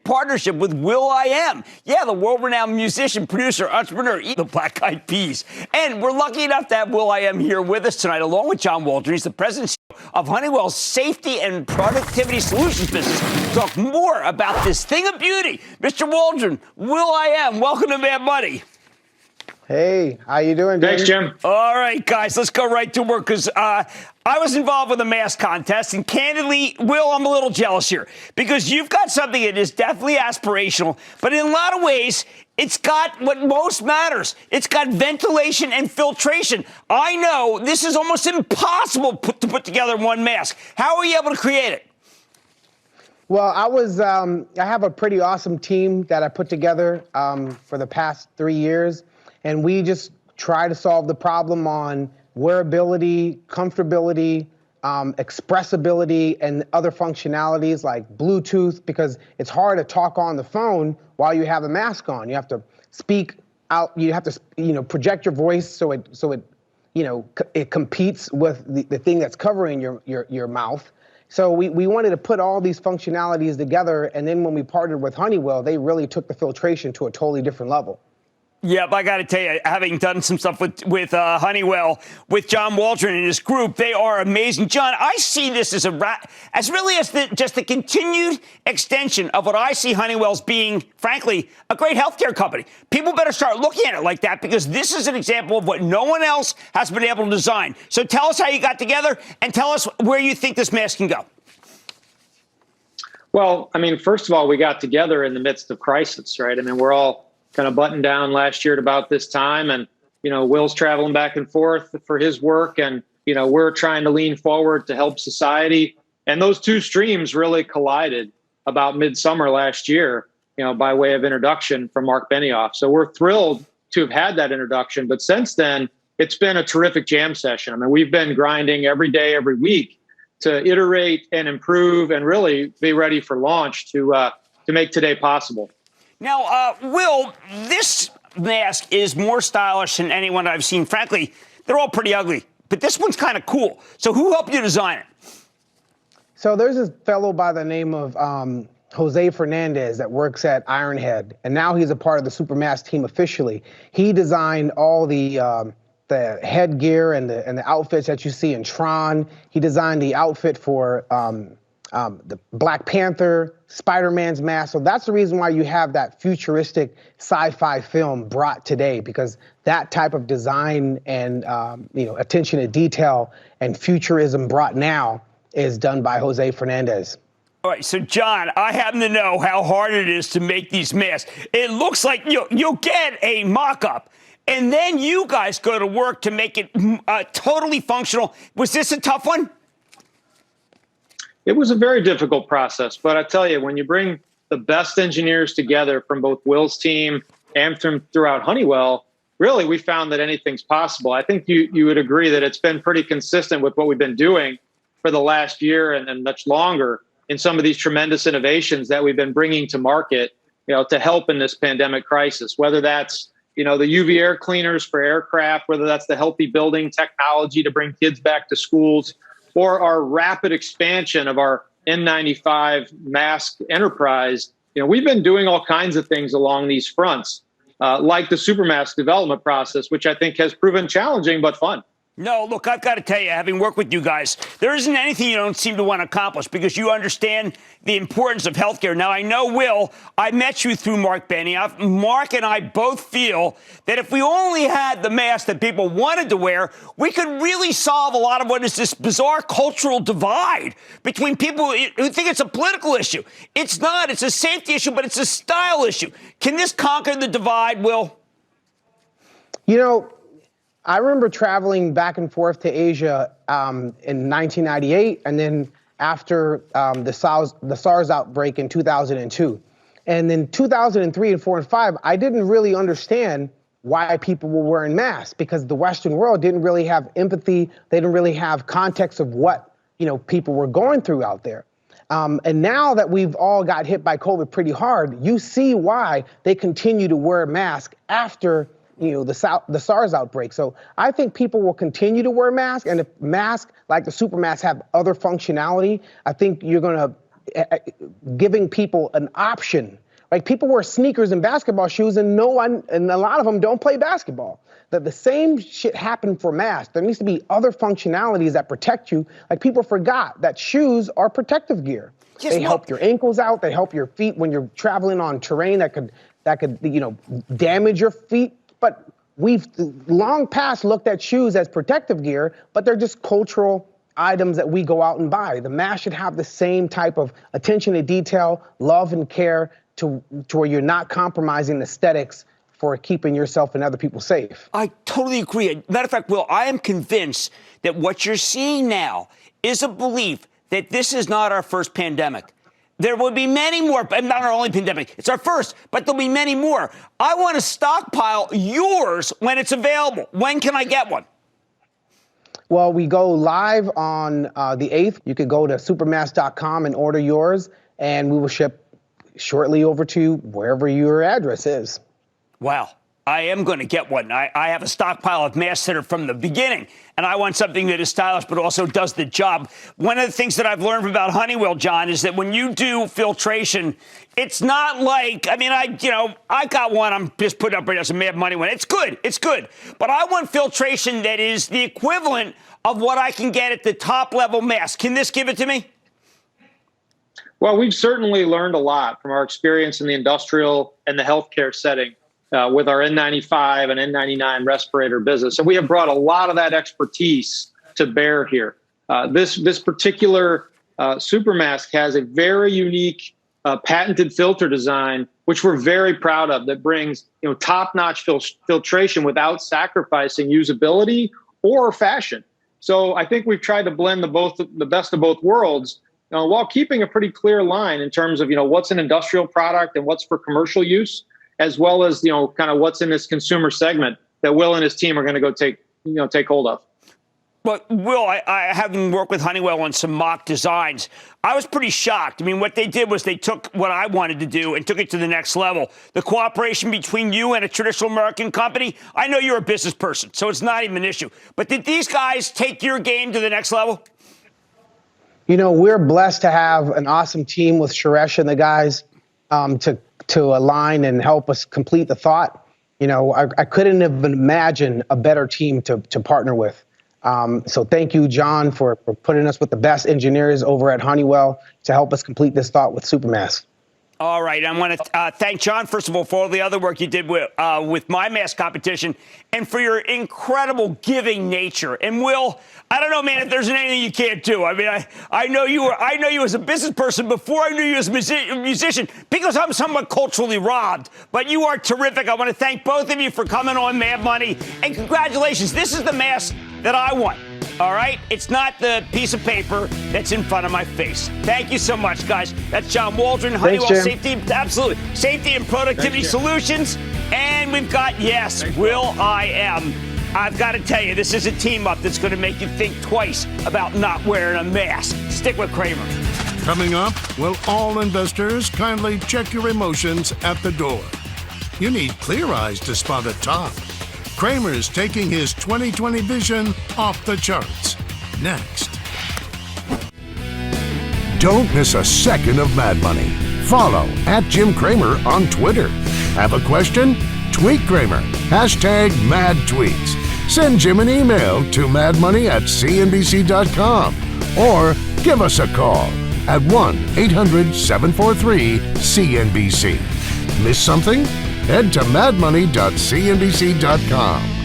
partnership with will.i.am. Yeah, the world-renowned musician, producer, entrepreneur, the Black Eyed Peas. And we're lucky enough to have will.i.am here with us tonight, along with John Waldron. He's the president of Honeywell's Safety and Productivity Solutions business. Talk more about this thing of beauty. Mr. Waldron, will.i.am, welcome to Mad Money. Hey, how you doing, Jim? Thanks, Jim. All right, guys, let's go right to work because I was involved with a mask contest, and candidly, Will, I'm a little jealous here because you've got something that is definitely aspirational, but in a lot of ways, it's got what most matters. It's got ventilation and filtration. I know this is almost impossible to put together one mask. How are you able to create it? Well, I have a pretty awesome team that I put together for the past 3 years. And we just try to solve the problem on wearability, comfortability, expressibility, and other functionalities like Bluetooth, because it's hard to talk on the phone while you have a mask on. You have to speak out. You have to, project your voice so it competes with the thing that's covering your mouth. So we wanted to put all these functionalities together, and then when we partnered with Honeywell, they really took the filtration to a totally different level. Yep, I got to tell you, having done some stuff with Honeywell, with John Waldron and his group, they are amazing. John, I see this as just the continued extension of what I see Honeywell's being, frankly, a great healthcare company. People better start looking at it like that because this is an example of what no one else has been able to design. So tell us how you got together and tell us where you think this mask can go. Well, first of all, we got together in the midst of crisis, right? We're all kind of buttoned down last year at about this time. And, Will's traveling back and forth for his work. And, we're trying to lean forward to help society. And those two streams really collided about midsummer last year, by way of introduction from Mark Benioff. So we're thrilled to have had that introduction. But since then, it's been a terrific jam session. we've been grinding every day, every week to iterate and improve and really be ready for launch to make today possible. Now, Will, this mask is more stylish than anyone I've seen. Frankly, they're all pretty ugly, but this one's kind of cool. So who helped you design it? So there's this fellow by the name of Jose Fernandez that works at Ironhead, and now he's a part of the Supermask team officially. He designed all the headgear and the outfits that you see in Tron. He designed the outfit for the Black Panther, Spider-Man's mask. So that's the reason why you have that futuristic sci-fi film brought today, because that type of design and attention to detail and futurism brought now is done by Jose Fernandez. All right, so John, I happen to know how hard it is to make these masks. It looks like you'll get a mock-up, and then you guys go to work to make it totally functional. Was this a tough one? It was a very difficult process, but I tell you, when you bring the best engineers together from both Will's team and from throughout Honeywell, really, we found that anything's possible. I think you would agree that it's been pretty consistent with what we've been doing for the last year and much longer in some of these tremendous innovations that we've been bringing to market, to help in this pandemic crisis, whether that's, the UV air cleaners for aircraft, whether that's the healthy building technology to bring kids back to schools, or our rapid expansion of our N95 mask enterprise. We've been doing all kinds of things along these fronts, like the Supermask development process, which I think has proven challenging but fun. No, look, I've got to tell you, having worked with you guys, there isn't anything you don't seem to want to accomplish because you understand the importance of healthcare. Now, I know, Will, I met you through Mark Benioff. Mark and I both feel that if we only had the mask that people wanted to wear, we could really solve a lot of what is this bizarre cultural divide between people who think it's a political issue. It's not. It's a safety issue, but it's a style issue. Can this conquer the divide, Will? I remember traveling back and forth to Asia in 1998, and then after the SARS outbreak in 2002. And then 2003 and 4 and 5, I didn't really understand why people were wearing masks, because the Western world didn't really have empathy. They didn't really have context of what people were going through out there. And now that we've all got hit by COVID pretty hard, you see why they continue to wear masks after the SARS outbreak. So I think people will continue to wear masks, and if masks like the Supermask have other functionality, I think you're going to giving people an option. Like people wear sneakers and basketball shoes, and a lot of them don't play basketball. That the same shit happened for masks. There needs to be other functionalities that protect you. Like people forgot that shoes are protective gear. They help your ankles out. They help your feet when you're traveling on terrain that could damage your feet. But we've long past looked at shoes as protective gear, but they're just cultural items that we go out and buy. The mask should have the same type of attention to detail, love and care to where you're not compromising aesthetics for keeping yourself and other people safe. I totally agree. Matter of fact, Will, I am convinced that what you're seeing now is a belief that this is not our first pandemic. There will be many more, but not our only pandemic. It's our first, but there'll be many more. I want to stockpile yours when it's available. When can I get one? Well, we go live on the 8th. You could go to supermask.com and order yours, and we will ship shortly over to you wherever your address is. Wow. I am going to get one. I have a stockpile of masks that are from the beginning, and I want something that is stylish but also does the job. One of the things that I've learned about Honeywell, John, is that when you do filtration, it's not like, I got one, I'm just putting up right now, some Mad Money one. It's good. But I want filtration that is the equivalent of what I can get at the top level mask. Can this give it to me? Well, we've certainly learned a lot from our experience in the industrial and the healthcare setting with our N95 and N99 respirator business. And we have brought a lot of that expertise to bear here. This particular super mask has a very unique patented filter design, which we're very proud of, that brings top-notch filtration without sacrificing usability or fashion. So I think we've tried to blend the best of both worlds, while keeping a pretty clear line in terms of what's an industrial product and what's for commercial use, as well as kind of what's in this consumer segment that Will and his team are going to go take hold of. Well, Will, I having worked with Honeywell on some mock designs, I was pretty shocked. I mean, what they did was they took what I wanted to do and took it to the next level. The cooperation between you and a traditional American company, I know you're a business person, so it's not even an issue. But did these guys take your game to the next level? We're blessed to have an awesome team with Suresh and the guys to align and help us complete the thought. I couldn't have imagined a better team to partner with. So thank you, John, for putting us with the best engineers over at Honeywell to help us complete this thought with Supermask. All right. I want to thank John, first of all, for all the other work you did with my mask competition and for your incredible giving nature. And Will, I don't know, man, if there's anything you can't do. I mean, I know you as a business person before I knew you as a musician because I'm somewhat culturally robbed. But you are terrific. I want to thank both of you for coming on Mad Money. And congratulations. This is the mask that I want. All right? It's not the piece of paper that's in front of my face. Thank you so much, guys. That's John Waldron, Honeywell Safety and Productivity Solutions. And we've got, Will I Am. I've got to tell you, this is a team up that's going to make you think twice about not wearing a mask. Stick with Kramer. Coming up, will all investors kindly check your emotions at the door? You need clear eyes to spot a top. Kramer's taking his 2020 vision off the charts. Next. Don't miss a second of Mad Money. Follow @Jim Cramer on Twitter. Have a question? Tweet Kramer. #MadTweets. Send Jim an email to madmoney@cnbc.com or give us a call at 1-800-743-CNBC. Miss something? Head to madmoney.cnbc.com.